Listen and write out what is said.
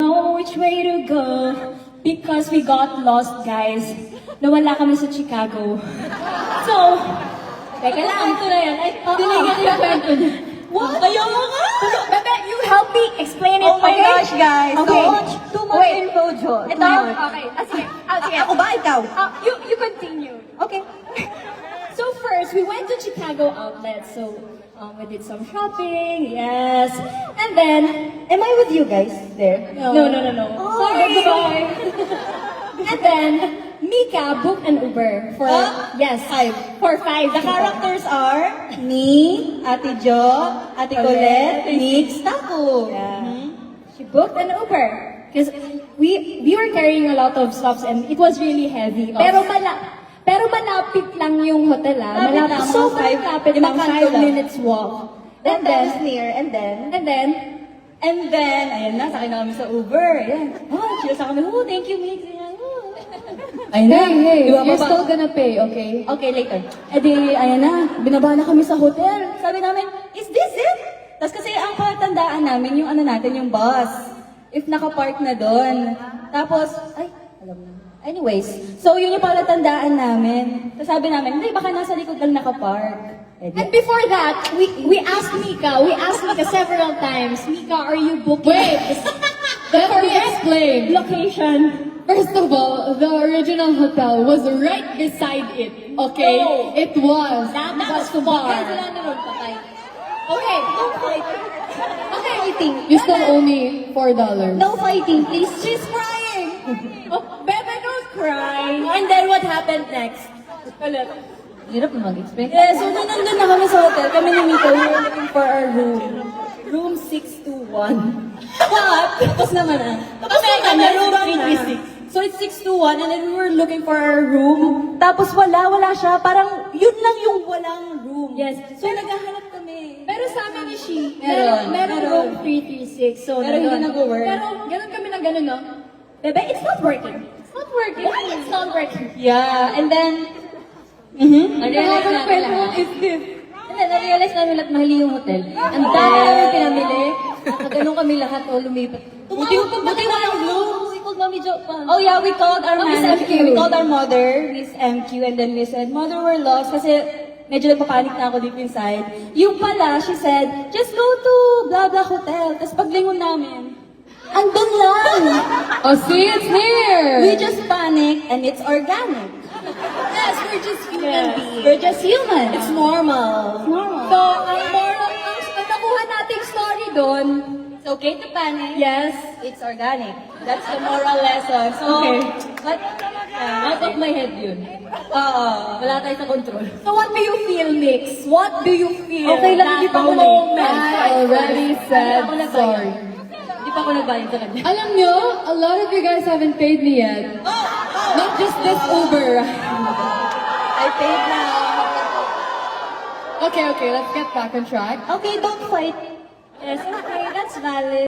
know which way to go because we got lost, guys. Nawala kami sa Chicago. So, teka lang. Ito na yan. Ay, tinigil yung kwento niya. What? Ayaw mo nga! Bebe, you help me explain it, Oh my gosh, guys. Okay. Too much info, Jo. Ito? Okay. Sige. Sige. Ako ba? Ikaw? You continue. Okay. So first, we went to Chicago Outlet. So we did some shopping, yes. And then, Am I with you guys there? no. Oh, Sorry. goodbye. And then, Mika booked an Uber for, yes, for 5 The characters are me, Ate Jo, Ate Colette, Nix, Taco. Yeah. She booked an Uber because we were carrying a lot of stuffs and it was really heavy. Pero malapit lang yung hotel, Malapit lang, So mga five- malapit lang, limang kanto 5 lang. minutes walk. That was near, and then, ayan na, sakay na kami sa Uber. Ayan. Oh, cheers kami. Oh, thank you, Mix. Ayan. Oh. Ayun na. Hey, Diba, you're baba- still gonna pay, okay? Okay, later. Eh di, ayan na, binaba na kami sa hotel. Sabi namin, is this it? Tapos kasi ang patandaan namin, yung ano natin, yung bus. If nakapark na doon. Tapos, ay, alam na. Anyways, so yun yung palatandaan namin. Tapos sabi namin, hindi, baka nasa likod lang nakapark. Eh di, And before that, we asked Mika several times, Mika, are you booking? Wait! Let me explain. Location. First of all, the original hotel was right beside it, okay? No. It was. That was far. Sila na ron, patay. Okay, don't fight. okay, fighting. You still owe me $4. No fighting, please. She's crying. Oh, Bebe, don't cry. And then what happened next? Ulit. Hirap na mag-explain. Yeah, so nung nandun na kami sa hotel, kami ni Miko, we were looking for our room. Room 621. But, tapos naman Tapos naman room 336. So it's 621 and then we were looking for our room. Tapos wala siya. Parang yun lang yung walang room. Yes. So naghahanap kami. Pero sa amin ni Shi, Meron. meron room 336. So, Pero hindi nandun. nag-work. Pero ganun kami na ganun, no? Bebe, it's not working. It's not working. It's not working. Yeah, and then, Na-realize namin lahat. And then, na-realize namin lahat mahali yung hotel. Ang dami namin pinamili. Nakaganon kami lahat o lumipat. Buti na lang room. We called Mami Jo pa. Oh yeah, we called our Miss manager. MQ. We called our mother, Miss MQ, and then we said, Mother, we're lost. Kasi medyo nagpapanik na ako deep inside. Yung pala, she said, just go to blah blah hotel. Tapos paglingon namin, andun lang. Oh, see, it's near! We just panic and it's organic. Yes, we're just human beings. We're just human. It's normal. So, ang moral, ang nakuha nating story doon, It's okay to panic. yes, It's organic. That's the moral lesson. So, Okay. But, out of my head yun. Wala tayo sa control. so what do you feel, Mix? What do you feel? Okay lang, hindi pa ako moment? I already said Ako nagbayad. sorry. Hindi pa ako nagbayad sa kanya. Alam nyo, a lot of you guys haven't paid me yet. Not just this Uber. I paid now. Okay, let's get back on track. Okay, don't fight. Yes, okay, that's valid.